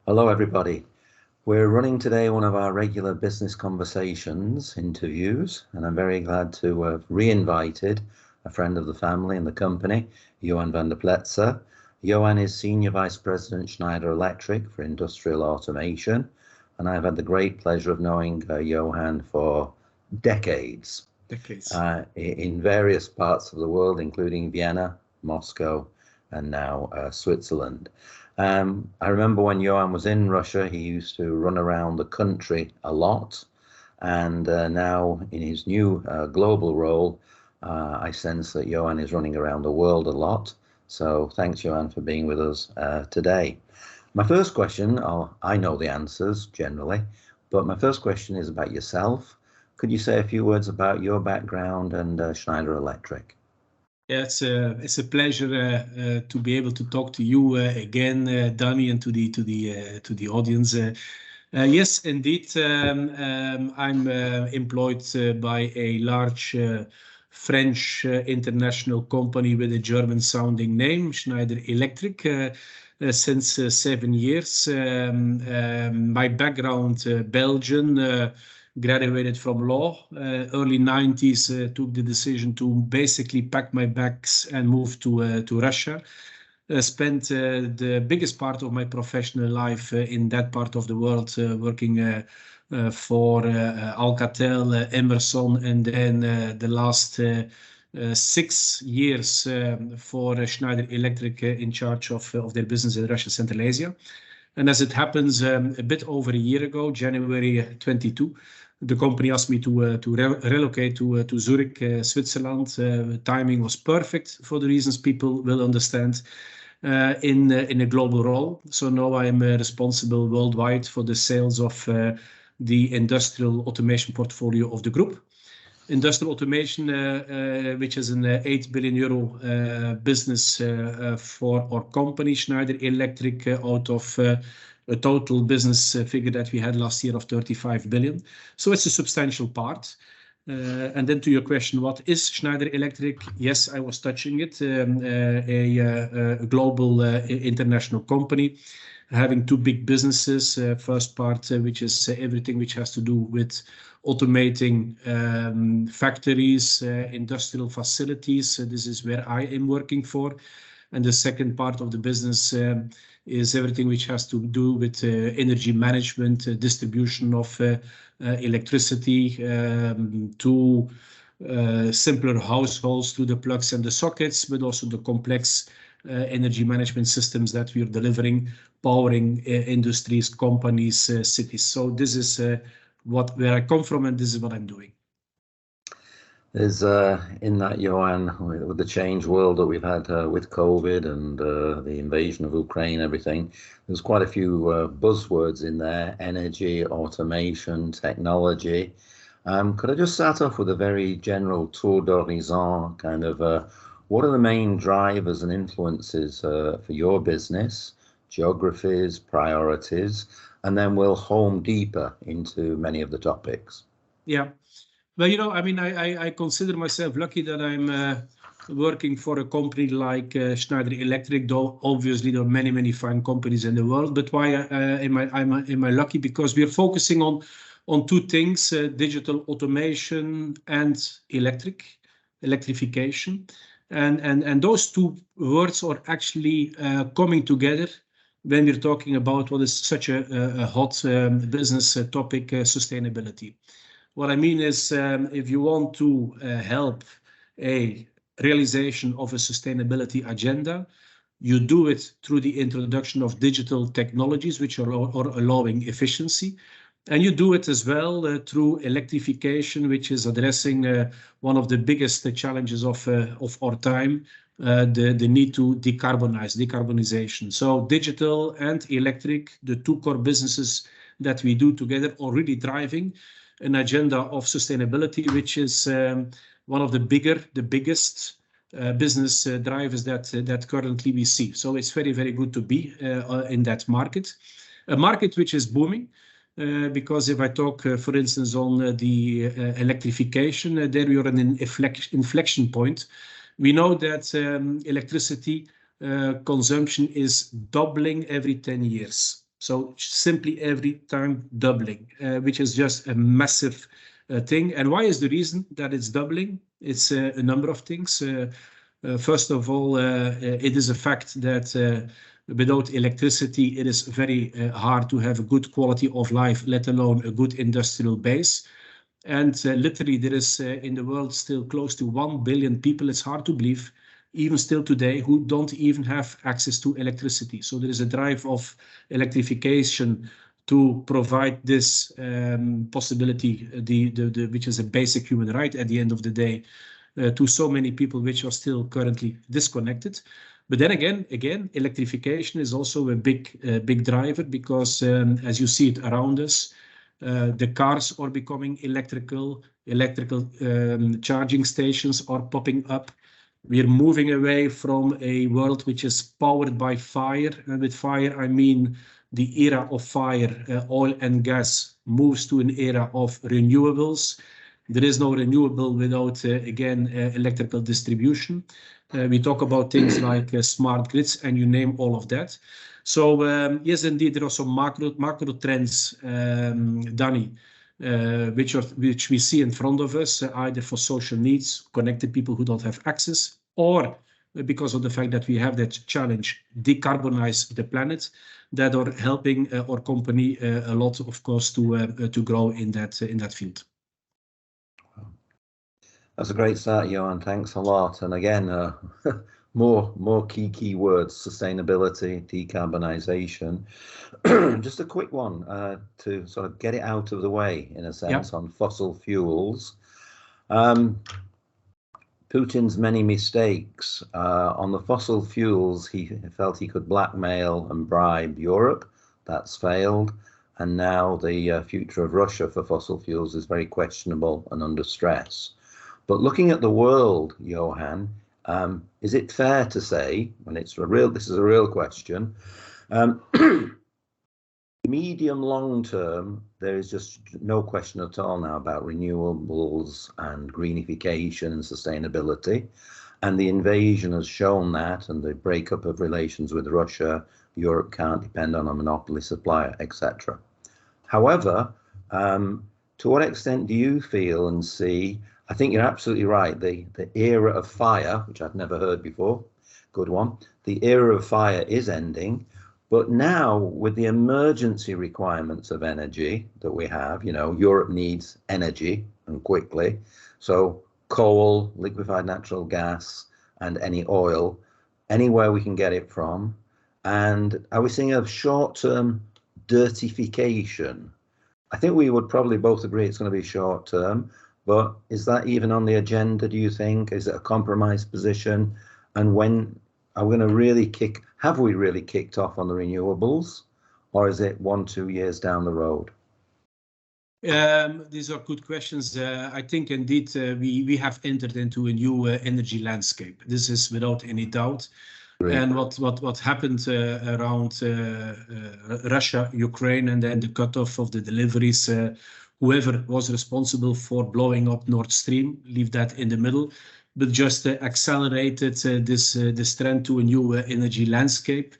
Hello, everybody. We're running today one of our regular business conversations interviews, and I'm very glad to have re-invited a friend of the family and the company, Johan Vanderplaetse. Johan is Senior Vice President Schneider Electric for Industrial Automation, and I've had the great pleasure of knowing Johan for decades. In various parts of the world, including Vienna, Moscow, and now Switzerland. I remember when Johan was in Russia, he used to run around the country a lot. And now in his new global role, I sense that Johan is running around the world a lot. So thanks, Johan, for being with us today. My first question, I know the answers generally, but my first question is about yourself. Could you say a few words about your background and Schneider Electric? Yeah, it's a pleasure to be able to talk to you again, Danny, and to the audience. Yes, indeed, I'm employed by a large French international company with a German-sounding name, Schneider Electric, since 7 years. My background, Belgian. Graduated from law, early 90s, took the decision to basically pack my bags and move to Russia. Spent the biggest part of my professional life in that part of the world, working for Alcatel, Emerson, and then the last 6 years for Schneider Electric in charge of their business in Russia, Central Asia. And as it happens, a bit over a year ago, January 22, the company asked me to relocate to Zurich, Switzerland. Timing was perfect for the reasons people will understand in a global role. So now I am responsible worldwide for the sales of the industrial automation portfolio of the group. Industrial automation, which is an 8 billion euro business for our company, Schneider Electric, out of a total business figure that we had last year of 35 billion. So it's a substantial part. And then to your question, what is Schneider Electric? Yes, I was touching it. A global international company having 2 big businesses. First part, which is everything which has to do with automating factories, industrial facilities. This is where I am working for. And the second part of the business is everything which has to do with energy management, distribution of electricity to simpler households, to the plugs and the sockets, but also the complex energy management systems that we are delivering, powering industries, companies, cities. So this is where I come from, and this is what I'm doing. There's in that, Johan, with the changed world that we've had with COVID and the invasion of Ukraine, everything, there's quite a few buzzwords in there: energy, automation, technology. Could I just start off with a very general tour d'horizon, kind of what are the main drivers and influences for your business, geographies, priorities, and then we'll home deeper into many of the topics. Yeah. Well, I mean, I consider myself lucky that I'm working for a company like Schneider Electric, though obviously there are many, many fine companies in the world. But why am I lucky? Because we are focusing on 2 things, digital automation and electrification. And those 2 words are actually coming together when we're talking about what is such a hot business topic, sustainability. What I mean is, if you want to help a realization of a sustainability agenda, you do it through the introduction of digital technologies, which are allowing efficiency. And you do it as well through electrification, which is addressing one of the biggest challenges of our time, the need to decarbonization. So digital and electric, the 2 core businesses that we do together, are really driving an agenda of sustainability, which is one of the biggest business drivers that currently we see. So it's very, very good to be in that market, a market which is booming. Because if I talk, for instance, on the electrification, there we are in an inflection point. We know that electricity consumption is doubling every 10 years. So simply every time doubling, which is just a massive thing. And why is the reason that it's doubling? It's a number of things. First of all, it is a fact that without electricity, it is very hard to have a good quality of life, let alone a good industrial base. And literally, there is in the world still close to 1 billion people. It's hard to believe, even still today, who don't even have access to electricity. So there is a drive of electrification to provide this possibility, which is a basic human right at the end of the day, to so many people which are still currently disconnected. But then again, electrification is also a big driver, because as you see it around us, the cars are becoming electrical charging stations are popping up. We're moving away from a world which is powered by fire. And with fire, I mean the era of fire, oil and gas, moves to an era of renewables. There is no renewable without, electrical distribution. We talk about things like smart grids, and you name all of that. So yes, indeed, there are some macro trends, Danny, which we see in front of us, either for social needs, connected people who don't have access, or because of the fact that we have that challenge, decarbonize the planet, that are helping our company a lot, of course, to grow in that field. That's a great start, Johan. Thanks a lot. And again, more key words: sustainability, decarbonisation. Just a quick one to sort of get it out of the way, in a sense, on fossil fuels. Putin's many mistakes on the fossil fuels. He felt he could blackmail and bribe Europe. That's failed. And now the future of Russia for fossil fuels is very questionable and under stress. But looking at the world, Johan, is it fair to say, and this is a real question, medium long term, there is just no question at all now about renewables and greenification and sustainability, and the invasion has shown that, and the breakup of relations with Russia, Europe can't depend on a monopoly supplier, etc. However, to what extent do you feel and see? I think you're absolutely right. The era of fire, which I've never heard before, good one. The era of fire is ending, but now with the emergency requirements of energy that we have, Europe needs energy, and quickly. So coal, liquefied natural gas, and any oil, anywhere we can get it from. And are we seeing a short-term dirtification? I think we would probably both agree it's going to be short-term. But is that even on the agenda, do you think? Is it a compromise position? And when are we going to have we really kicked off on the renewables? Or is it 1-2 years down the road? These are good questions. I think indeed we have entered into a new energy landscape. This is without any doubt. Great. And what happened around Russia, Ukraine, and then the cutoff of the deliveries, whoever was responsible for blowing up Nord Stream, leave that in the middle, but just accelerated this trend to a new energy landscape.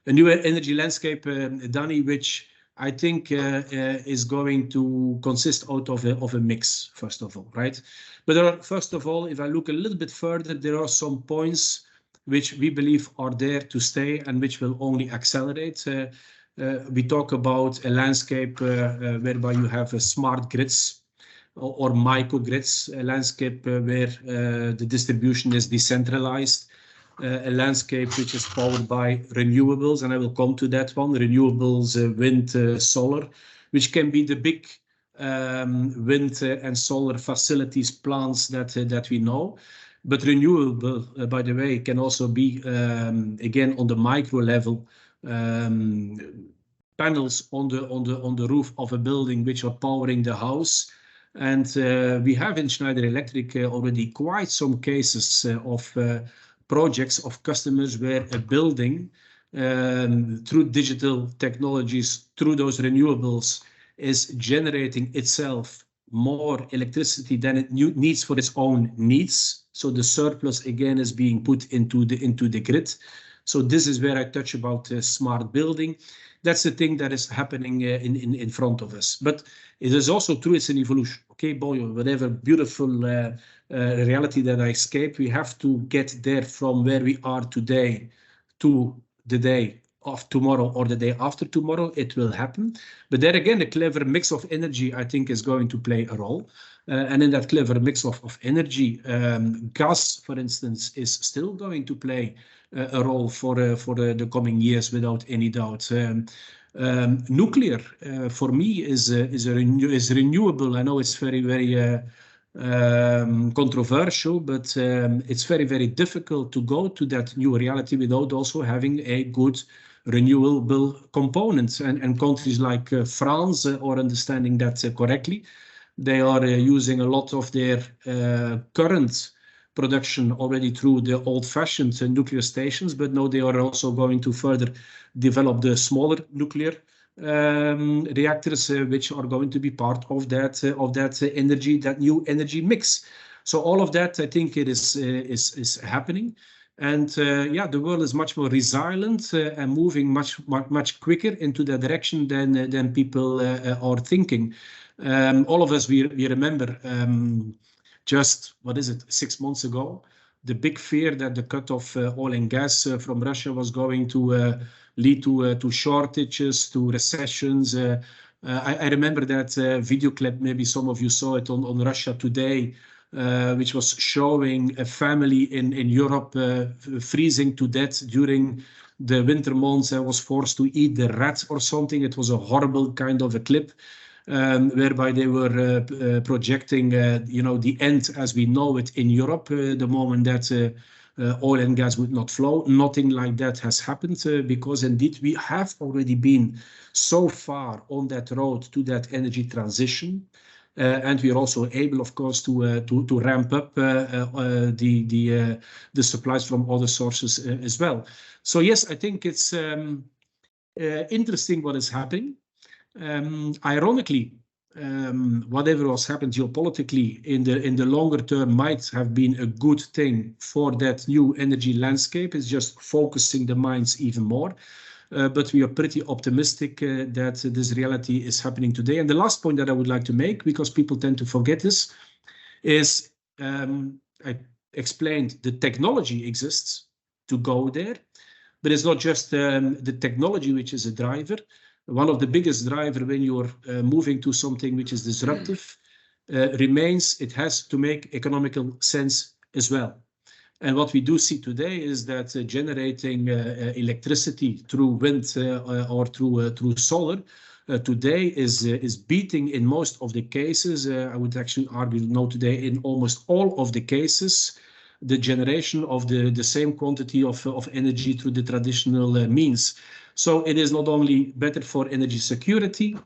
A new energy landscape, Danny, which I think is going to consist out of a mix, first of all, right? But first of all, if I look a little bit further, there are some points which we believe are there to stay and which will only accelerate. We talk about a landscape whereby you have smart grids or microgrids, a landscape where the distribution is decentralized, a landscape which is powered by renewables, and I will come to that one, renewables, wind, solar, which can be the big wind and solar facilities, plants that we know. But renewable, by the way, can also be, again, on the micro level, panels on the roof of a building which are powering the house. And we have in Schneider Electric already quite some cases of projects of customers where a building, through digital technologies, through those renewables, is generating itself more electricity than it needs for its own needs. So the surplus again is being put into the grid. So this is where I touch about smart building. That's the thing that is happening in front of us. But it is also true, it's an evolution. Okay, boy, whatever beautiful reality that I escape, we have to get there from where we are today to the day of tomorrow or the day after tomorrow. It will happen. But there again, a clever mix of energy, I think, is going to play a role. And in that clever mix of energy, gas, for instance, is still going to play a role for the coming years without any doubt. Nuclear, for me, is renewable. I know it's very controversial, but it's very difficult to go to that new reality without also having a good renewable component. And countries like France are understanding that correctly. They are using a lot of their current production already through the old-fashioned nuclear stations, but now they are also going to further develop the smaller nuclear reactors, which are going to be part of that energy, that new energy mix. So all of that, I think, it is happening. And yeah, the world is much more resilient and moving much quicker into that direction than people are thinking. All of us, we remember just, 6 months ago, the big fear that the cut of oil and gas from Russia was going to lead to shortages, to recessions. I remember that video clip, maybe some of you saw it on Russia Today, which was showing a family in Europe freezing to death during the winter months and was forced to eat the rats or something. It was a horrible kind of a clip. Whereby they were projecting, the end as we know it in Europe, the moment that oil and gas would not flow. Nothing like that has happened because indeed we have already been so far on that road to that energy transition. And we are also able, of course, to ramp up the supplies from other sources as well. So yes, I think it's interesting what is happening. Ironically, whatever was happened geopolitically in the longer term might have been a good thing for that new energy landscape. It's just focusing the minds even more. But we are pretty optimistic that this reality is happening today. And the last point that I would like to make, because people tend to forget this, is I explained the technology exists to go there, but it's not just the technology which is a driver. One of the biggest drivers when you're moving to something which is disruptive remains it has to make economical sense as well. And what we do see today is that generating electricity through wind or through solar today is beating in most of the cases. I would actually argue now today in almost all of the cases the generation of the same quantity of energy through the traditional means. So it is not only better for energy security,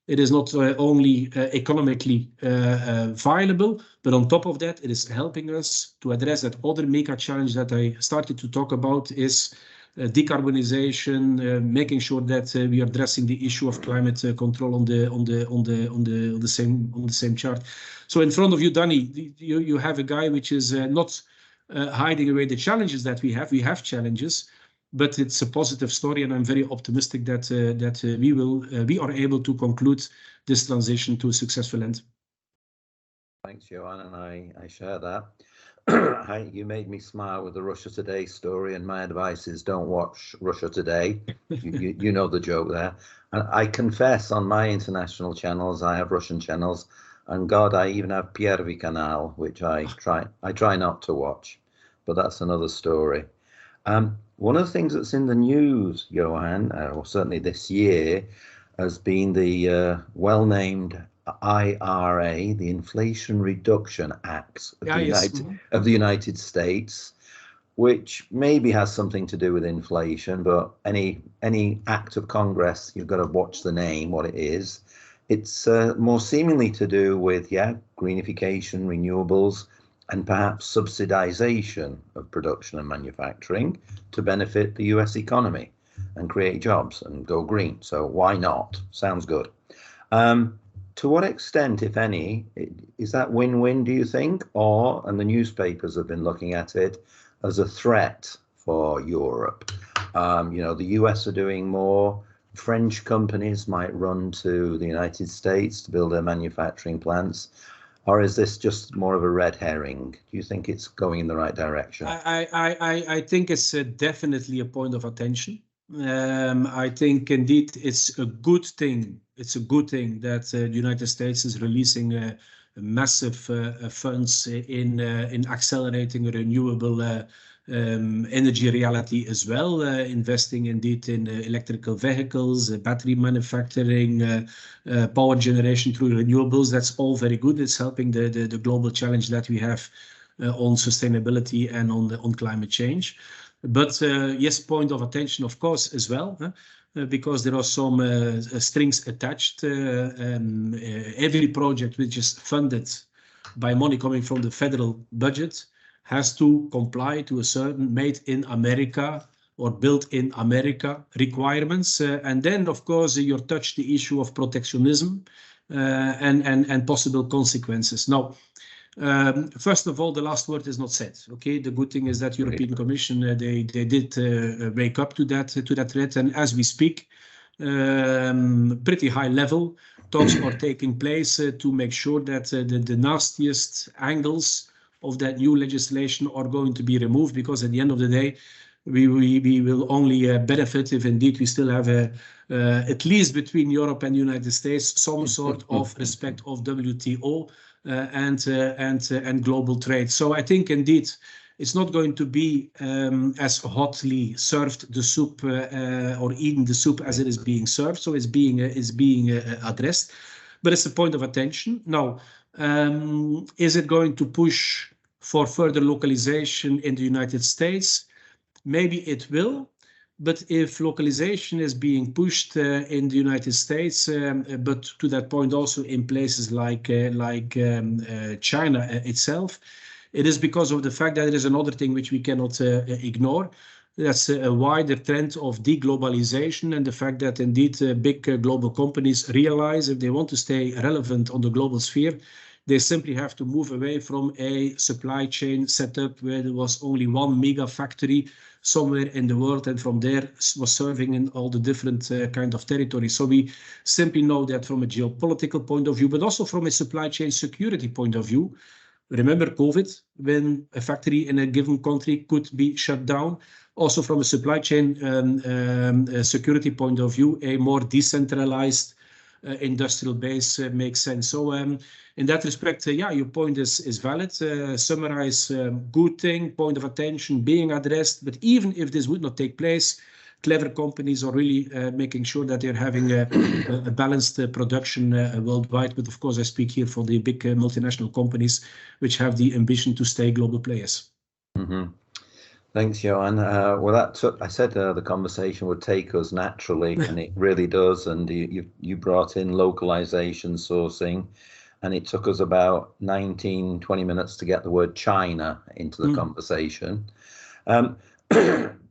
it is not only economically viable, but on top of that, it is helping us to address that other mega challenge that I started to talk about is decarbonization, making sure that we are addressing the issue of climate control on the same chart. So in front of you, Danny, you have a guy which is not hiding away the challenges that we have. We have challenges, but it's a positive story, and I'm very optimistic that we are able to conclude this transition to a successful end. Thanks, Johan, and I share that. You made me smile with the Russia Today story, and my advice is don't watch Russia Today. you know the joke there. And I confess on my international channels, I have Russian channels, and God, I even have Первый Canal, which I try not to watch, but that's another story. One of the things that's in the news, Johan, or certainly this year, has been the well-named IRA, the Inflation Reduction Act of the United States, which maybe has something to do with inflation, but any act of Congress, you've got to watch the name, what it is. It's more seemingly to do with, greenification, renewables, and perhaps subsidization of production and manufacturing to benefit the US economy and create jobs and go green. So why not? Sounds good. To what extent, if any, is that win-win, do you think? And the newspapers have been looking at it as a threat for Europe. The US are doing more French companies might run to the United States to build their manufacturing plants? Or is this just more of a red herring? Do you think it's going in the right direction? I think it's definitely a point of attention. I think indeed it's a good thing. It's a good thing that the United States is releasing massive funds in accelerating renewable energy reality as well, investing indeed in electrical vehicles, battery manufacturing, power generation through renewables. That's all very good. It's helping the global challenge that we have on sustainability and on climate change. But yes, point of attention, of course, as well, because there are some strings attached. Every project which is funded by money coming from the federal budget has to comply to a certain made in America or built in America requirements. And then, of course, you touch the issue of protectionism and possible consequences. Now, first of all, the last word is not said. Okay, the good thing is that European Commission they did wake up to that threat, and as we speak, pretty high level talks are taking place to make sure that the nastiest angles of that new legislation are going to be removed, because at the end of the day, we will only benefit if indeed we still have at least between Europe and the United States some sort of respect of WTO and global trade. So I think indeed it's not going to be as hotly served the soup or eaten the soup as it is being served. So it's being addressed, but it's a point of attention. Now, is it going to push for further localization in the United States? Maybe it will, but if localization is being pushed in the United States, but to that point also in places like China itself, it is because of the fact that there is another thing which we cannot ignore. That's a wider trend of deglobalization, and the fact that indeed big global companies realize if they want to stay relevant on the global sphere, they simply have to move away from a supply chain setup where there was only one mega factory somewhere in the world, and from there was serving in all the different kind of territories. So we simply know that from a geopolitical point of view, but also from a supply chain security point of view. Remember COVID, when a factory in a given country could be shut down. Also from a supply chain security point of view, a more decentralized industrial base makes sense. So in that respect, yeah, your point is valid. Summarize, good thing, point of attention being addressed. But even if this would not take place, clever companies are really making sure that they're having a balanced production worldwide. But of course, I speak here for the big multinational companies which have the ambition to stay global players. Mm-hmm. Thanks, Johan. Well, I said the conversation would take us naturally, and it really does. And you brought in localization, sourcing, and it took us about 19, 20 minutes to get the word China into the conversation.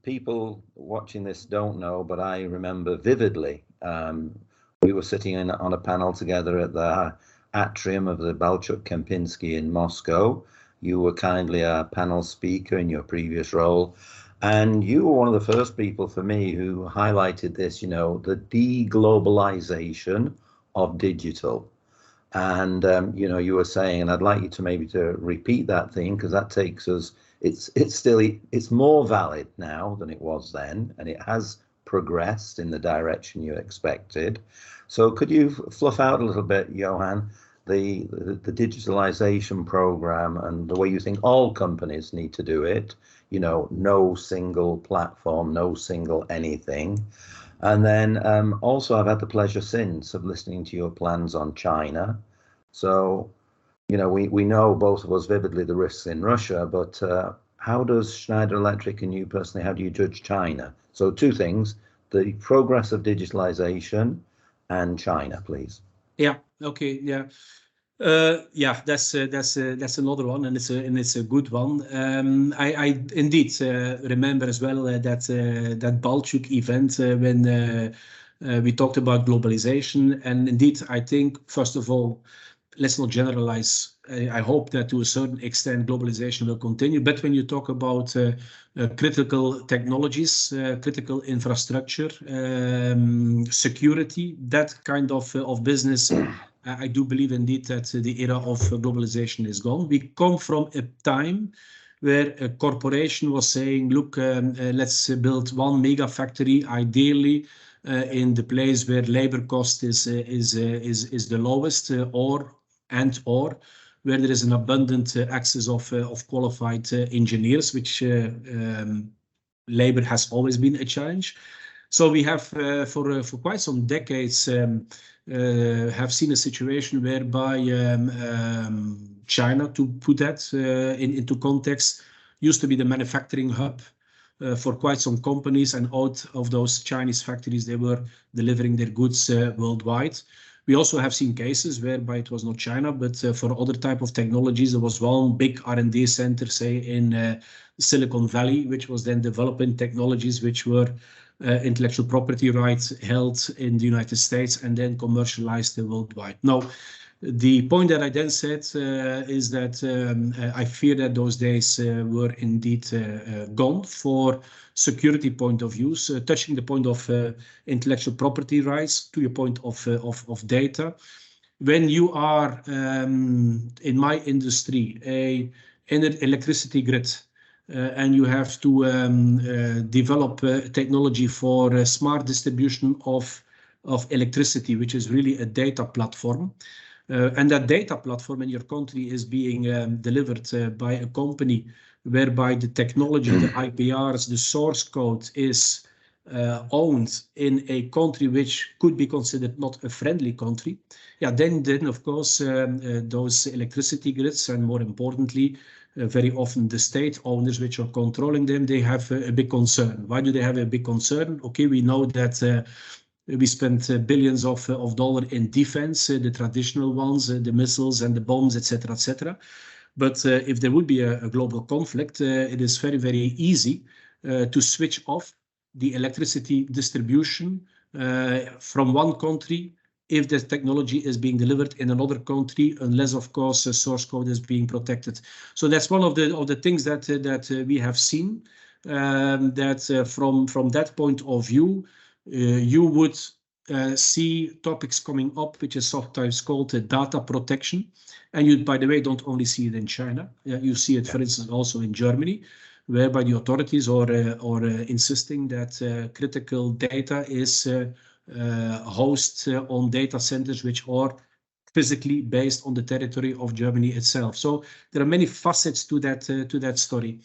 People watching this don't know, but I remember vividly. We were sitting on a panel together at the atrium of the Balchuk-Kempinski in Moscow. You were kindly a panel speaker in your previous role, and you were one of the first people for me who highlighted this, the deglobalization of digital. And, you were saying, and I'd like you to maybe to repeat that thing, because that takes us, it's more valid now than it was then, and it has progressed in the direction you expected. So could you fluff out a little bit, Johan, the digitalization program and the way you think all companies need to do it, no single platform, no single anything. And then also I've had the pleasure since of listening to your plans on China. So, we know both of us vividly the risks in Russia, but how does Schneider Electric and you personally, how do you judge China? So two things, the progress of digitalization and China, please. Yeah. Okay. Yeah. Yeah. That's another one, and it's a good one. I indeed remember as well that Balchuk event when we talked about globalization, and indeed I think first of all let's not generalize. I hope that to a certain extent globalization will continue. But when you talk about critical technologies, critical infrastructure, security, that kind of business, I do believe indeed that the era of globalization is gone. We come from a time where a corporation was saying, look, let's build one mega factory, ideally in the place where labor cost is the lowest, or where there is an abundant access of qualified engineers, which labor has always been a challenge. So we have for quite some decades have seen a situation whereby China, to put that into context, used to be the manufacturing hub for quite some companies, and out of those Chinese factories, they were delivering their goods worldwide. We also have seen cases whereby it was not China, but for other type of technologies, there was one big R&D center, say in Silicon Valley, which was then developing technologies which were intellectual property rights held in the United States and then commercialized worldwide. Now, the point that I then said is that I fear that those days were indeed gone for security point of view, touching the point of intellectual property rights, to your point of data. When you are, in my industry, an electricity grid, and you have to develop technology for smart distribution of electricity, which is really a data platform. And that data platform in your country is being delivered by a company whereby the technology, the IPRs, the source code is owned in a country which could be considered not a friendly country. Yeah, then of course, those electricity grids, and more importantly, very often the state owners which are controlling them, they have a big concern. Why do they have a big concern? Okay, we know that we spent billions of dollars in defense, the traditional ones, the missiles and the bombs, etc., etc. But if there would be a global conflict, it is very, very easy to switch off the electricity distribution from one country if the technology is being delivered in another country, unless, of course, a source code is being protected. So that's one of the things that we have seen, that from that point of view, you would see topics coming up, which is sometimes called data protection. And you, by the way, don't only see it in China. You see it, for instance, also in Germany, whereby the authorities are insisting that critical data is hosted on data centers which are physically based on the territory of Germany itself. So there are many facets to that story.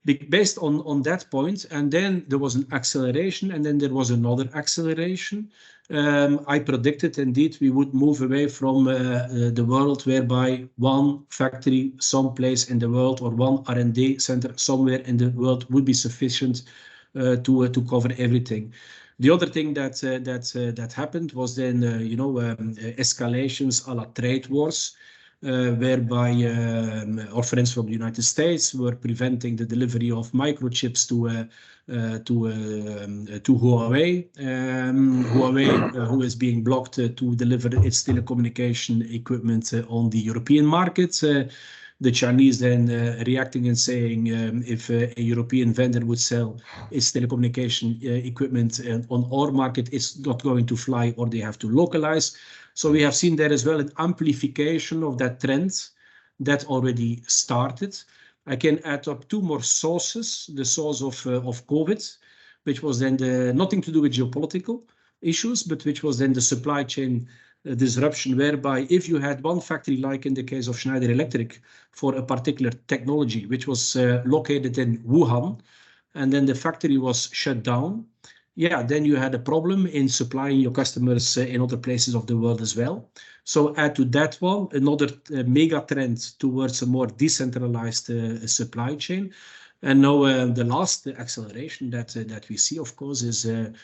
Based on that point, and then there was an acceleration, and then there was another acceleration. I predicted indeed we would move away from the world whereby one factory someplace in the world or one R&D center somewhere in the world would be sufficient to cover everything. The other thing that happened was then escalations a la trade wars. Whereby our friends from the United States were preventing the delivery of microchips to Huawei. Huawei, who is being blocked to deliver its telecommunication equipment on the European market. The Chinese then reacting and saying if a European vendor would sell its telecommunication equipment on our market, it's not going to fly, or they have to localize. So we have seen there as well an amplification of that trend that already started. I can add up two more sources. The source of COVID, which was then nothing to do with geopolitical issues, but which was then the supply chain disruption, whereby if you had one factory, like in the case of Schneider Electric, for a particular technology, which was located in Wuhan, and then the factory was shut down, yeah, then you had a problem in supplying your customers in other places of the world as well. So add to that one another mega trend towards a more decentralized supply chain. And now the last acceleration that we see, of course, is, and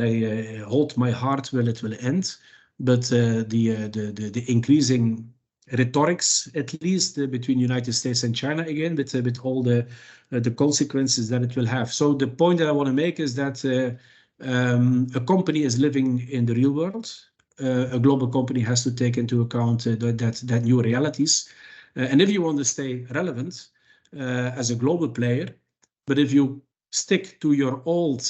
I hold my heart will it will end, but the increasing rhetorics, at least between United States and China again, with all the consequences that it will have. So the point that I want to make is that a company is living in the real world. a global company has to take into account that new realities. And if you want to stay relevant as a global player, but if you stick to your old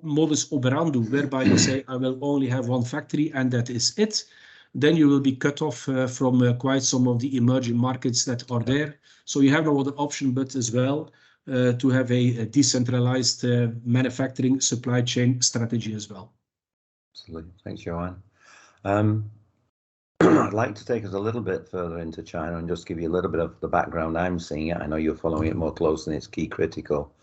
modus operandi, whereby you say, I will only have one factory and that is it, then you will be cut off from quite some of the emerging markets that are there. So you have no other option but as well to have a decentralized manufacturing supply chain strategy as well. Absolutely. Thanks, Johan. I'd like to take us a little bit further into China and just give you a little bit of the background I'm seeing it. I know you're following it more closely and it's key critical.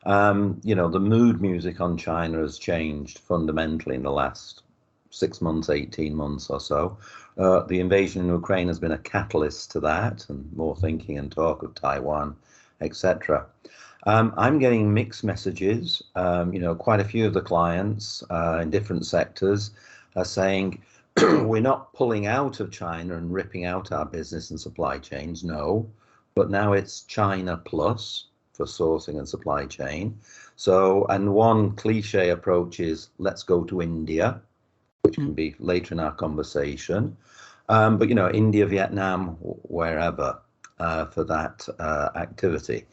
You know, the mood music on China has changed fundamentally in the last 6 months, 18 months or so. The invasion in Ukraine has been a catalyst to that, and more thinking and talk of Taiwan, etc. I'm getting mixed messages. You know, quite a few of the clients in different sectors are saying, we're not pulling out of China and ripping out our business and supply chains, no, but now it's China plus for sourcing and supply chain. So, and one cliche approach is let's go to India, which can be later in our conversation. But, you know, India, Vietnam, wherever for that activity.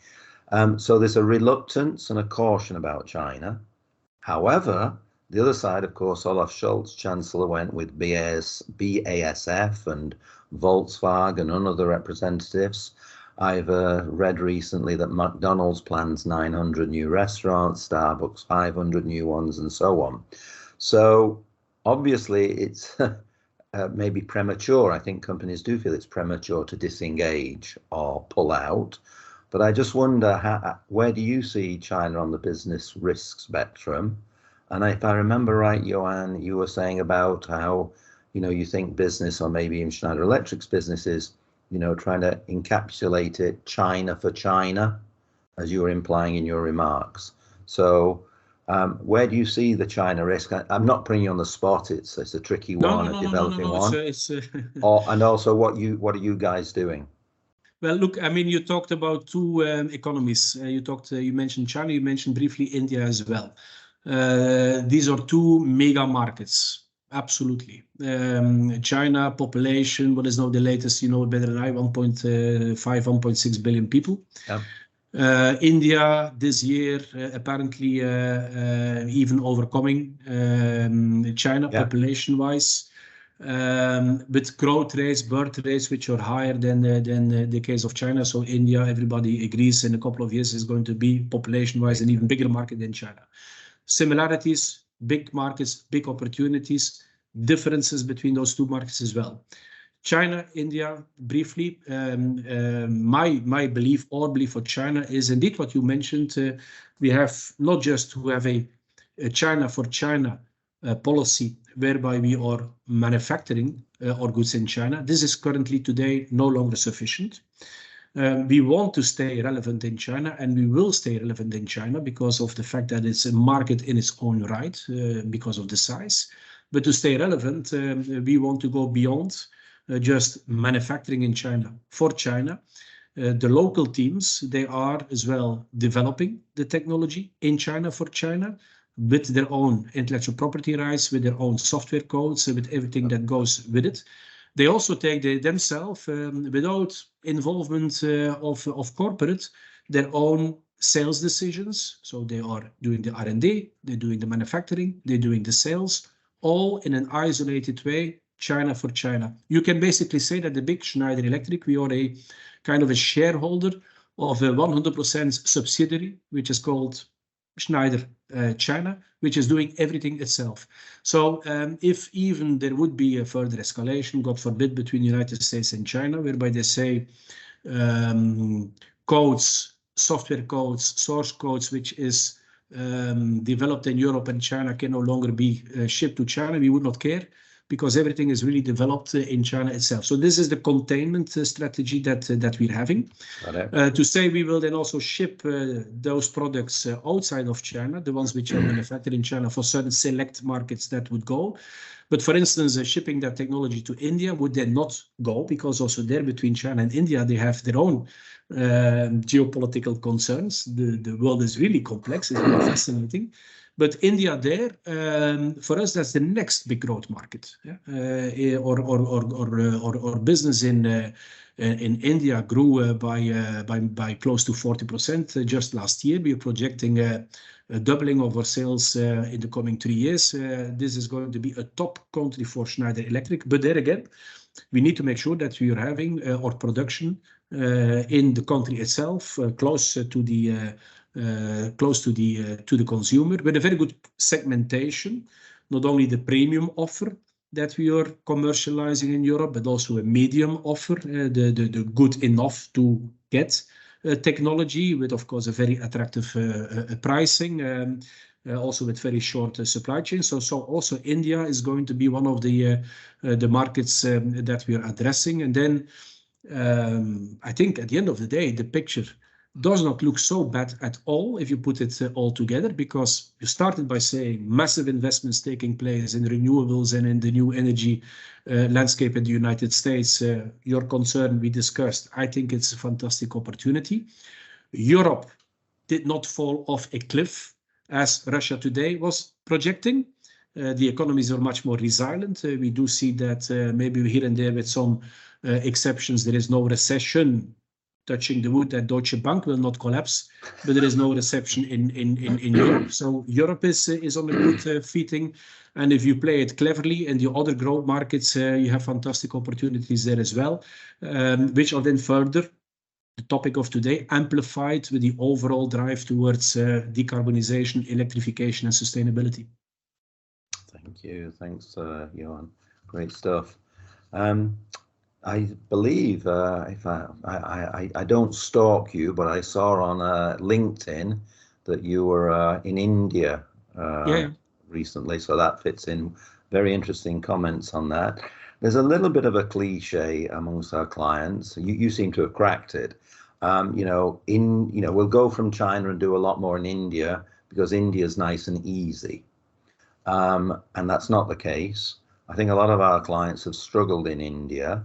So there's a reluctance and a caution about China. However, the other side, of course, Olaf Scholz, Chancellor, went with BASF and Volkswagen and other representatives. I've read recently that McDonald's plans 900 new restaurants, Starbucks 500 new ones, and so on. So obviously it's maybe premature. I think companies do feel it's premature to disengage or pull out. But I just wonder, where do you see China on the business risk spectrum? And if I remember right, Johan, you were saying about how, you know, you think business, or maybe even Schneider Electric's business is, you know, trying to encapsulate it China for China, as you were implying in your remarks. So where do you see the China risk? I'm not putting you on the spot. It's a tricky one, a developing one. And also, what are you guys doing? Well, look, I mean, you talked about two economies. You mentioned China. You mentioned briefly India as well. These are two mega markets. Absolutely. China population, what is now the latest, you know better than I, 1.5, 1.6 billion people. Yep. India this year apparently even overcoming China, yep, population-wise, with growth rates, birth rates, which are higher than the case of China. So India, everybody agrees, in a couple of years is going to be population-wise an even bigger market than China. Similarities, big markets, big opportunities, differences between those two markets as well. China, India, briefly, my belief for China is indeed what you mentioned. We have not just to have a China for China policy whereby we are manufacturing our goods in China. This is currently today no longer sufficient. We want to stay relevant in China, and we will stay relevant in China because of the fact that it's a market in its own right, because of the size. But to stay relevant, we want to go beyond just manufacturing in China for China. The local teams, they are as well developing the technology in China for China with their own intellectual property rights, with their own software codes, with everything that goes with it. They also take themselves, without involvement of corporate, their own sales decisions. So they are doing the R&D, they're doing the manufacturing, they're doing the sales, all in an isolated way, China for China. You can basically say that the big Schneider Electric, we are a kind of a shareholder of a 100% subsidiary, which is called Schneider China, which is doing everything itself. So if even there would be a further escalation, God forbid, between the United States and China, whereby they say codes, software codes, source codes, which is developed in Europe and China can no longer be shipped to China, we would not care, because everything is really developed in China itself. So this is the containment strategy that we're having. To say we will then also ship those products outside of China, the ones which are manufactured in China for certain select markets, that would go. But for instance, shipping that technology to India would then not go, because also there between China and India, they have their own geopolitical concerns. The world is really complex, it's really fascinating. But India there, for us, that's the next big growth market. Yeah? Or business in India grew by close to 40% just last year. We are projecting a doubling of our sales in the coming 3 years. This is going to be a top country for Schneider Electric. But there again, we need to make sure that we are having our production in the country itself, close to the consumer, with a very good segmentation, not only the premium offer that we are commercializing in Europe, but also a medium offer, the good enough to get technology with, of course, a very attractive pricing, also with very short supply chain. So also India is going to be one of the markets that we are addressing. And then I think at the end of the day, the picture does not look so bad at all if you put it all together, because you started by saying massive investments taking place in renewables and in the new energy landscape in the United States. Your concern we discussed. I think it's a fantastic opportunity. Europe did not fall off a cliff as Russia today was projecting. The economies are much more resilient. We do see that maybe here and there with some exceptions, there is no recession, touching the wood that Deutsche Bank will not collapse, but there is no recession in Europe. So Europe is on a good footing. And if you play it cleverly in the other growth markets, you have fantastic opportunities there as well, which are then further, the topic of today, amplified with the overall drive towards decarbonization, electrification, and sustainability. Thank you. Thanks, Johan. Great stuff. I believe, if I don't stalk you, but I saw on LinkedIn that you were in India recently, so that fits in. Very interesting comments on that. There's a little bit of a cliche amongst our clients. You seem to have cracked it. We'll go from China and do a lot more in India because India is nice and easy, and that's not the case. I think a lot of our clients have struggled in India.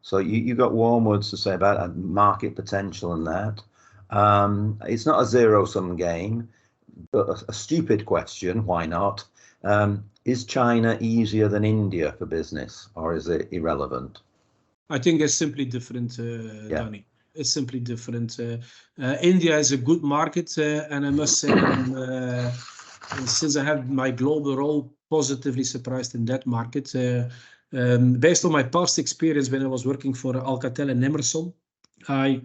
So you got warm words to say about market potential and that. It's not a zero-sum game, but a stupid question, why not? Is China easier than India for business, or is it irrelevant? I think it's simply different, Danny. It's simply different. India is a good market, and I must say, since I have my global role, positively surprised in that market. Based on my past experience when I was working for Alcatel and Emerson, I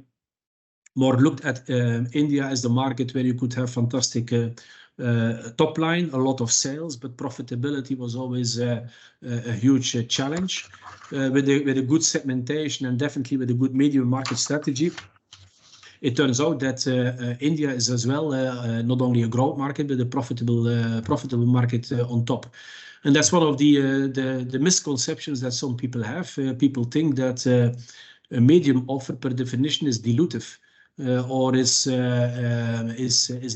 more looked at India as the market where you could have fantastic top line, a lot of sales, but profitability was always a huge challenge. With a good segmentation and definitely with a good medium market strategy, it turns out that India is as well not only a growth market, but a profitable market on top. And that's one of the misconceptions that some people have. People think that a medium offer per definition is dilutive or is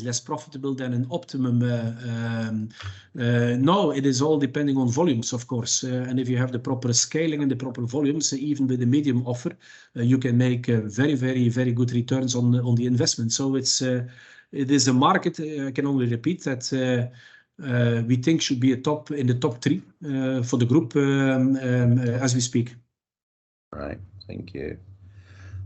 less profitable than an optimum. No, it is all depending on volumes, of course. And if you have the proper scaling and the proper volumes, even with the medium offer, you can make very, very, very good returns on the investment. So it is a market, I can only repeat that, we think should be in the top 3 for the group as we speak. Right, thank you.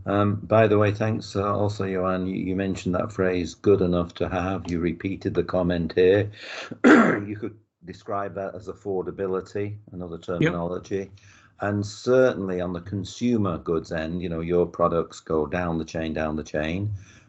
By the way, thanks also, Johan. You mentioned that phrase, good enough to have. You repeated the comment here. You could describe that as affordability, another terminology. Yep. And certainly on the consumer goods end, your products go down the chain.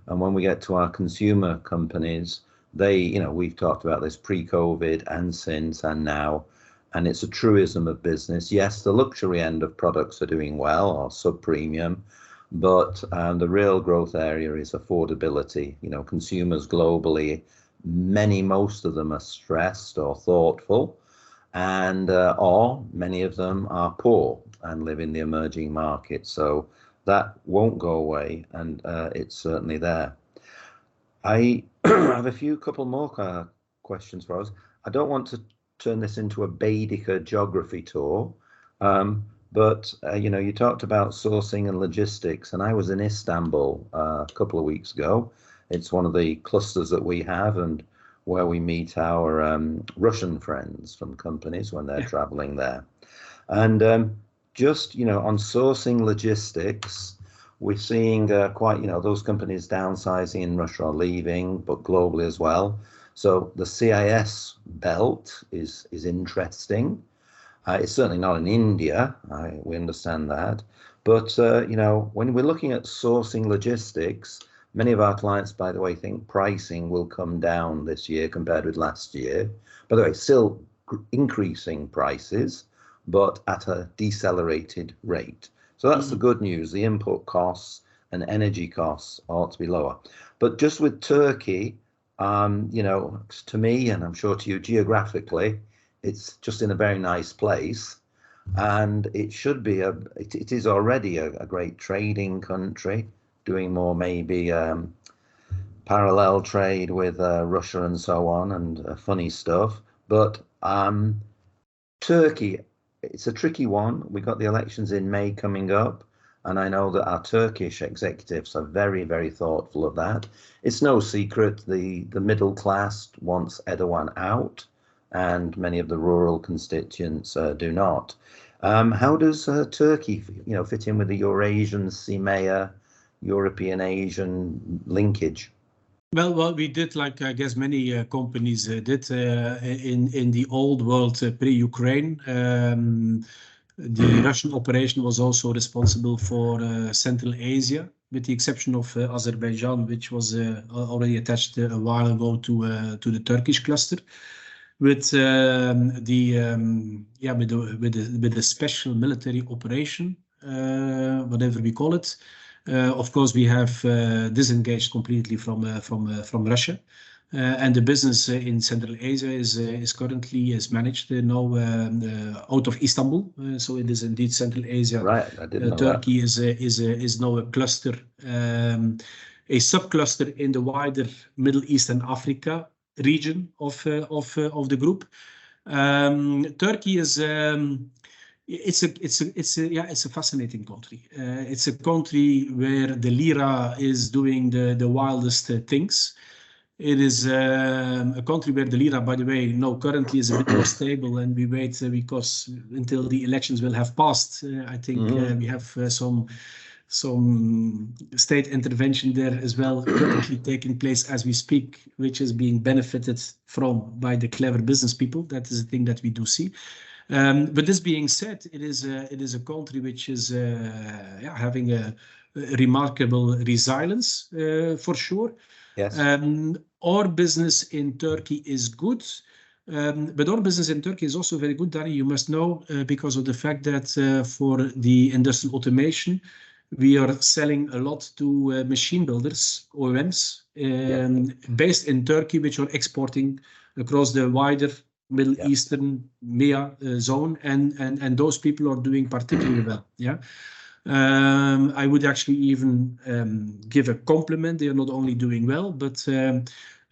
And when we get to our consumer companies, we've talked about this pre-COVID and since and now, and it's a truism of business. Yes, the luxury end of products are doing well, or sub-premium, but the real growth area is affordability. Consumers globally, most of them are stressed or thoughtful, and or many of them are poor and live in the emerging market. So that won't go away, and it's certainly there. I have a couple more questions for us. I don't want to turn this into a Baedeker geography tour, but you talked about sourcing and logistics, and I was in Istanbul a couple of weeks ago. It's one of the clusters that we have, and where we meet our Russian friends from companies when they're traveling there. And just, on sourcing logistics, we're seeing quite, those companies downsizing in Russia are leaving, but globally as well. So the CIS belt is interesting. It's certainly not in India. We understand that. But, when we're looking at sourcing logistics, many of our clients, by the way, think pricing will come down this year compared with last year. By the way, still increasing prices, but at a decelerated rate. So that's the good news. The input costs and energy costs ought to be lower. But just with Turkey, to me, and I'm sure to you geographically, it's just in a very nice place. And it should be it is already a great trading country, doing more maybe parallel trade with Russia and so on, and funny stuff. But Turkey, it's a tricky one. We got the elections in May coming up, and I know that our Turkish executives are very, very thoughtful of that. It's no secret the middle class wants Erdogan out, and many of the rural constituents do not. How does Turkey, fit in with the Eurasian CMEA, European Asian linkage? Well, we did, like I guess many companies did in the old world pre-Ukraine. The Russian operation was also responsible for Central Asia, with the exception of Azerbaijan, which was already attached a while ago to the Turkish cluster. With the special military operation, whatever we call it. Of course, we have disengaged completely from Russia, and the business in Central Asia is currently managed now out of Istanbul. So it is indeed Central Asia. Right, I didn't know Turkey that. is now a cluster, a subcluster in the wider Middle East and Africa region of the group. Turkey is. It's a fascinating country. It's a country where the lira is doing the wildest things. It is a country where the lira, by the way, now currently is a bit more stable, and we wait because until the elections will have passed. I think we have some state intervention there as well currently taking place as we speak, which is being benefited from by the clever business people. That is a thing that we do see. But this being said, it is a country which is having a remarkable resilience for sure. Yes. Our business in Turkey is good, but our business in Turkey is also very good, Danny. You must know because of the fact that for the industrial automation, we are selling a lot to machine builders, OEMs, based in Turkey, which are exporting across the wider Middle Eastern MEA zone, and those people are doing particularly well. I would actually even give a compliment. They are not only doing well, but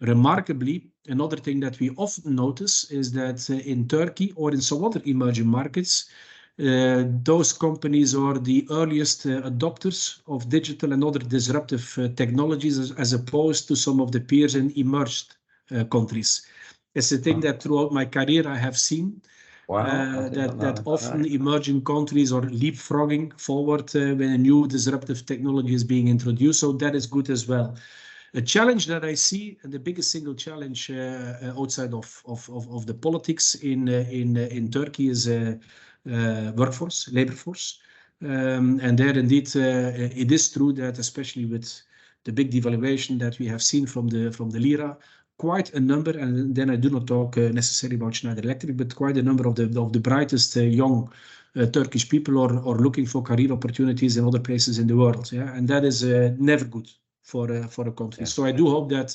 remarkably, another thing that we often notice is that in Turkey or in some other emerging markets, those companies are the earliest adopters of digital and other disruptive technologies as opposed to some of the peers in emerged countries. It's a thing that throughout my career I have seen. Wow, that often emerging countries are leapfrogging forward when a new disruptive technology is being introduced. So that is good as well. A challenge that I see, and the biggest single challenge outside of the politics in Turkey is workforce, labor force. And there indeed, it is true that especially with the big devaluation that we have seen from the lira, quite a number, and then I do not talk necessarily about Schneider Electric, but quite a number of the brightest young Turkish people are looking for career opportunities in other places in the world. And that is never good for a country. Yeah. So I do hope that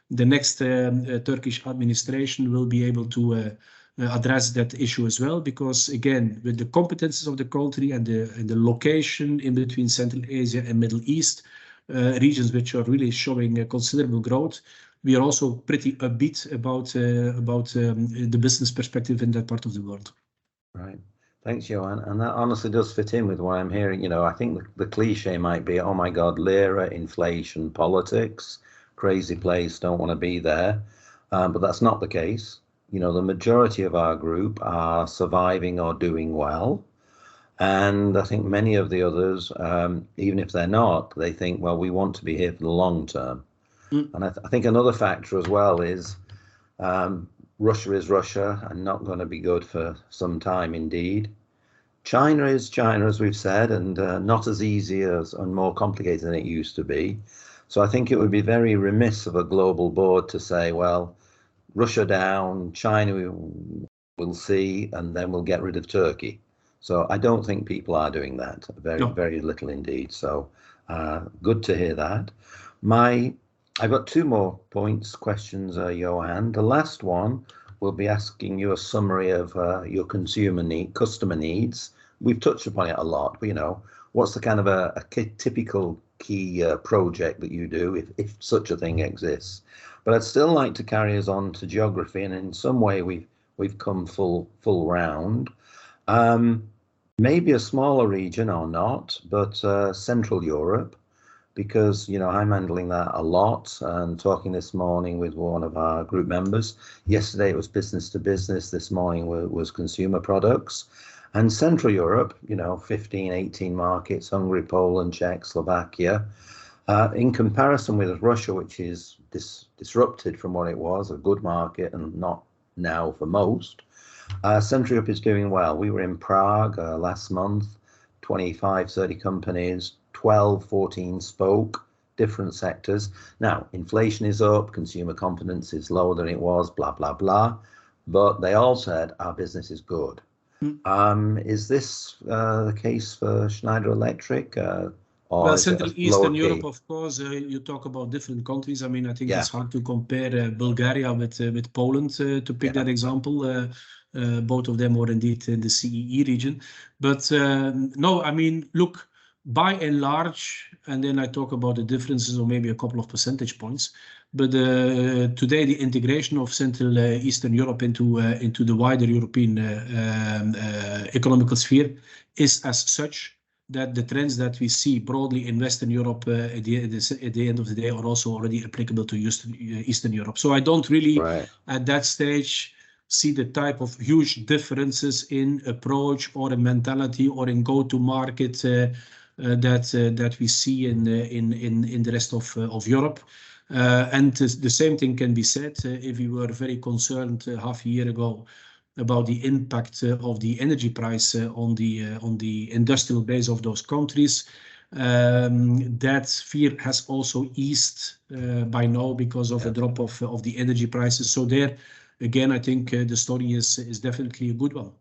the next Turkish administration will be able to address that issue as well, because again, with the competences of the country and the location in between Central Asia and Middle East, regions which are really showing considerable growth, we are also pretty upbeat about the business perspective in that part of the world. Right. Thanks, Johan. And that honestly does fit in with what I'm hearing. I think the cliche might be, oh my God, lira, inflation, politics, crazy place, don't want to be there. but that's not the case. You know, the majority of our group are surviving or doing well. And I think many of the others, even if they're not, they think, well, we want to be here for the long term. And I think another factor as well is Russia is Russia and not going to be good for some time indeed. China is China, as we've said, and not as easy as and more complicated than it used to be. So I think it would be very remiss of a global board to say, well, Russia down, China we'll see, and then we'll get rid of Turkey. So I don't think people are doing that. Very little indeed. So good to hear that. I've got two more questions, Johan. The last one will be asking you a summary of your customer needs. We've touched upon it a lot, but you know, what's the kind of a typical key project that you do, if such a thing exists? But I'd still like to carry us on to geography, and in some way we've come full round. Maybe a smaller region or not, but Central Europe, because you know I'm handling that a lot and talking this morning with one of our group members. Yesterday it was business to business, this morning was consumer products. And Central Europe, you know, 15, 18 markets, Hungary, Poland, Czech, Slovakia. In comparison with Russia, which is disrupted from what it was, a good market and not now for most, Central Europe is doing well. We were in Prague last month, 25, 30 companies, 12, 14 spoke, different sectors. Now, inflation is up, consumer confidence is lower than it was, blah, blah, blah. But they all said our business is good. Is this the case for Schneider Electric? Well, Central Eastern Europe, of course, you talk about different countries. I mean, I think it's hard to compare Bulgaria with Poland, to pick that example. Both of them are indeed in the CEE region. But no, I mean, look, by and large, and then I talk about the differences or maybe a couple of percentage points. But today, the integration of Central Eastern Europe into the wider European economical sphere is as such that the trends that we see broadly in Western Europe at the end of the day are also already applicable to Eastern Europe. So I don't really, at that stage, see the type of huge differences in approach or in mentality or in go-to-market that we see in the rest of Europe. And the same thing can be said if we were very concerned half a year ago about the impact of the energy price on the industrial base of those countries. That fear has also eased by now because of the drop of the energy prices. So there, again, I think the story is definitely a good one.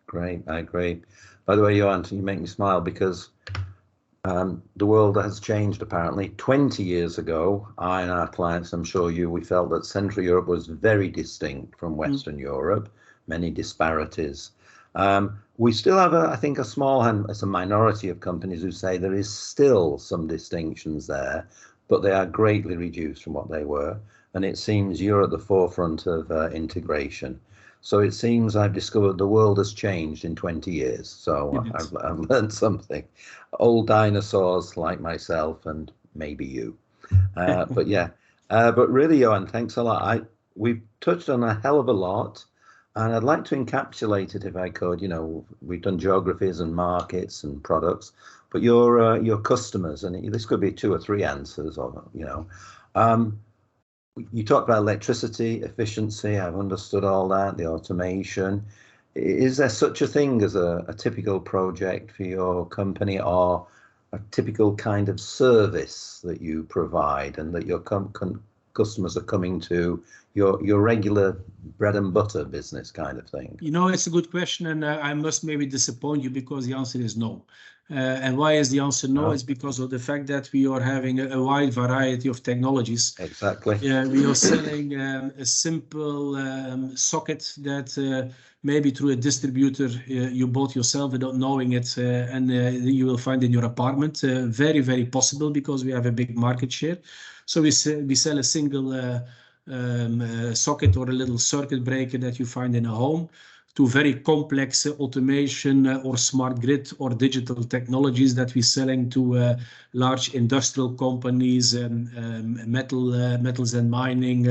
Great, I agree. By the way, Johan, you make me smile because the world has changed apparently. 20 years ago, I and our clients, I'm sure we felt that Central Europe was very distinct from Western Europe, many disparities. We still have, I think, a minority of companies who say there is still some distinctions there, but they are greatly reduced from what they were. And it seems you're at the forefront of integration. So it seems I've discovered the world has changed in 20 years. So I've learned something. Old dinosaurs like myself and maybe you. But yeah, but really, Johan, thanks a lot. We've touched on a hell of a lot. And I'd like to encapsulate it if I could. You know, we've done geographies and markets and products, but your customers, and this could be 2 or 3 answers, or you know. You talked about electricity, efficiency, I've understood all that, the automation. Is there such a thing as a typical project for your company or a typical kind of service that you provide and that your customers are coming to, your regular bread and butter business kind of thing? You know, it's a good question, and I must maybe disappoint you because the answer is no. And why is the answer no? It's because of the fact that we are having a wide variety of technologies. Exactly. We are selling a simple socket that maybe through a distributor you bought yourself without knowing it, and you will find in your apartment. Very, very possible because we have a big market share. So we sell a single socket or a little circuit breaker that you find in a home, to very complex automation or smart grid or digital technologies that we're selling to large industrial companies, metals and mining,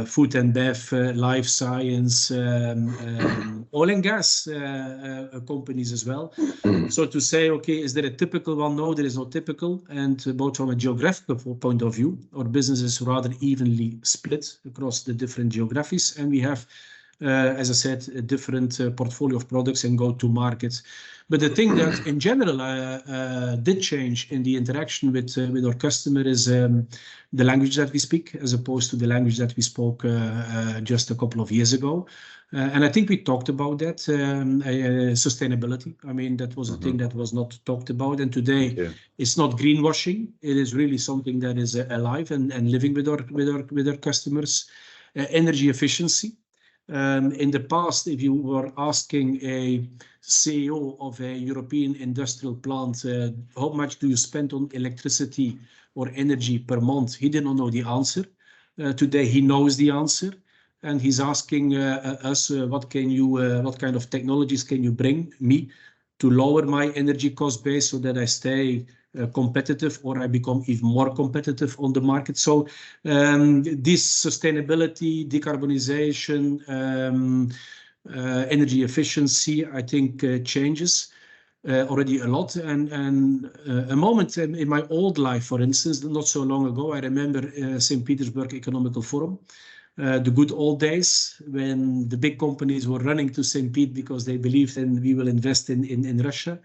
food and bev, life science, oil and gas companies as well. So to say, okay, is there a typical one? No, there is no typical. And both from a geographical point of view, our business is rather evenly split across the different geographies. And we have, as I said, a different portfolio of products and go-to markets. But the thing that in general did change in the interaction with our customer is the language that we speak, as opposed to the language that we spoke just a couple of years ago. And I think we talked about that, sustainability. I mean, that was a thing that was not talked about. And today it's not greenwashing. It is really something that is alive and living with our customers. Energy efficiency. In the past, if you were asking a CEO of a European industrial plant, how much do you spend on electricity or energy per month? He did not know the answer. Today, he knows the answer. And he's asking us, what kind of technologies can you bring me to lower my energy cost base so that I stay competitive or I become even more competitive on the market. So this sustainability, decarbonization, energy efficiency, I think changes already a lot. And a moment in my old life, for instance, not so long ago, I remember St. Petersburg Economical Forum. The good old days when the big companies were running to St. Pete because they believed in we will invest in Russia.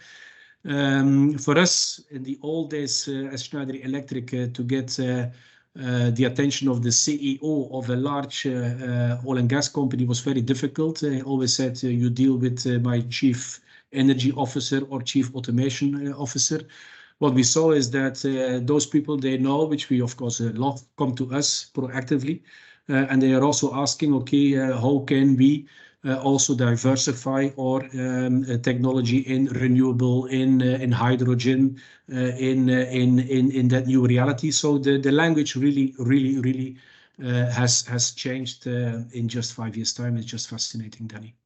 For us, in the old days as Schneider Electric, to get the attention of the CEO of a large oil and gas company was very difficult. I always said, you deal with my chief energy officer or chief automation officer. What we saw is that those people, they know, which we of course love, come to us proactively. And they are also asking, okay, how can we also diversify our technology in renewable, in hydrogen, in that new reality. So the language really has changed in just 5 years' time. It's just fascinating, Danny.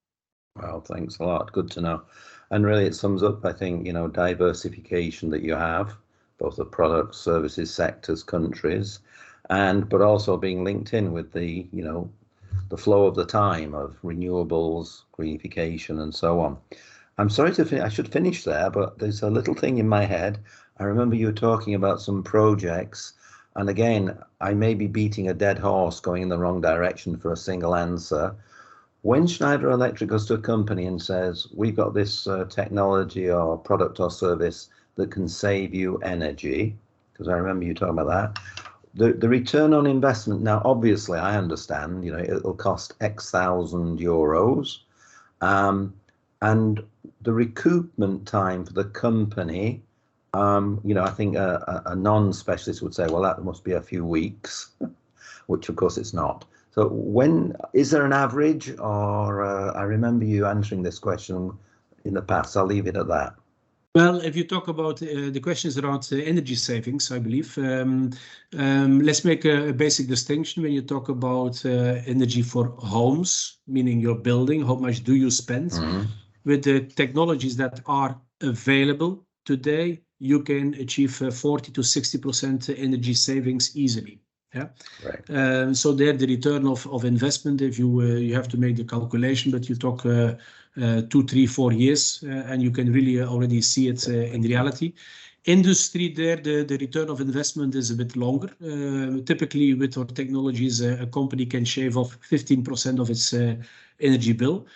Well, thanks a lot. Good to know. And really, it sums up, I think, diversification that you have, both the products, services, sectors, countries, but also being linked in with the flow of the time of renewables, greenification, and so on. I'm sorry I should finish there, but there's a little thing in my head. I remember you talking about some projects, and again, I may be beating a dead horse going in the wrong direction for a single answer. When Schneider Electric goes to a company and says, we've got this technology or product or service that can save you energy, because I remember you talking about that, the return on investment, now obviously I understand, it'll cost X thousand euros, and the recoupment time for the company, I think a non-specialist would say, well, that must be a few weeks, which of course it's not. So is there an average, or I remember you answering this question in the past, I'll leave it at that. Well, if you talk about the questions around energy savings, I believe, let's make a basic distinction. When you talk about energy for homes, meaning your building, how much do you spend? With the technologies that are available today, you can achieve 40 to 60% energy savings easily. Yeah. Right. So there, the return of investment, if you have to make the calculation, but you talk 2, 3, 4 years, and you can really already see it in reality. Industry there, the return of investment is a bit longer. Typically, with our technologies, a company can shave off 15% of its energy bill.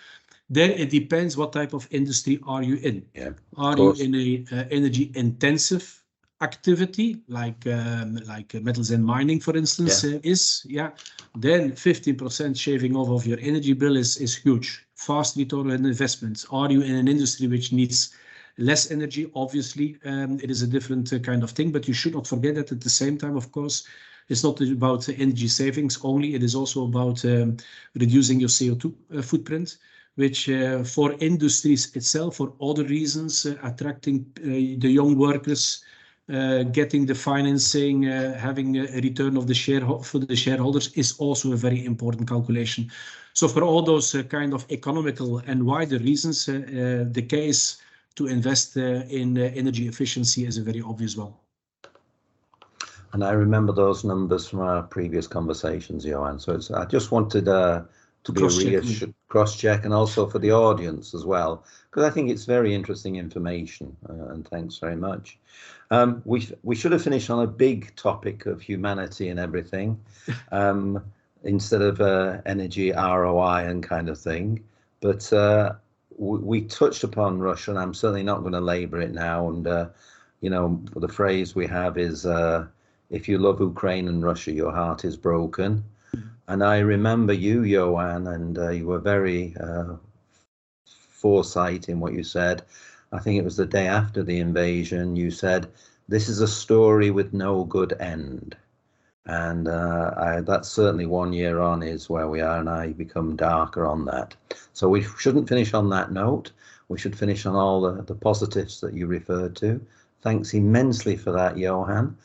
Then it depends what type of industry are you in. Yeah, are you in a energy intensive activity like metals and mining, for instance, then 15% shaving off of your energy bill is huge. Fast return on investments. Are you in an industry which needs less energy? Obviously, it is a different kind of thing, but you should not forget that at the same time, of course, it's not about energy savings only. It is also about reducing your CO2 footprint, which for industries itself, for other reasons, attracting the young workers, getting the financing, having a return of for the shareholders is also a very important calculation. So for all those kind of economical and wider reasons, the case to invest in energy efficiency is a very obvious one. And I remember those numbers from our previous conversations, Johan. So I just wanted to be a cross-check, and also for the audience as well, because I think it's very interesting information. And thanks very much. We should have finished on a big topic of humanity and everything, instead of energy ROI and kind of thing. But we touched upon Russia, and I'm certainly not going to labour it now. And the phrase we have is, if you love Ukraine and Russia, your heart is broken. And I remember you, Johan, and you were very foresight in what you said. I think it was the day after the invasion. You said, this is a story with no good end. And that's certainly 1 year on is where we are, and I become darker on that. So we shouldn't finish on that note. We should finish on all the positives that you referred to. Thanks immensely for that, Johan.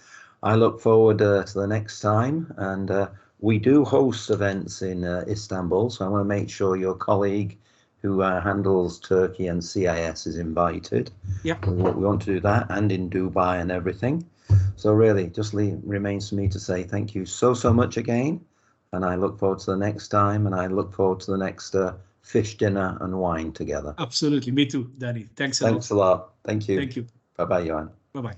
I look forward to the next time, and we do host events in Istanbul, so I want to make sure your colleague who handles Turkey and CIS is invited. Yeah. We want to do that, and in Dubai and everything. So really, just remains for me to say thank you so much again, and I look forward to the next time, and I look forward to the next fish dinner and wine together. Absolutely, me too, Danny. Thanks a lot. Thanks a lot. Thank you. Thank you. Bye-bye, Johan. Bye-bye.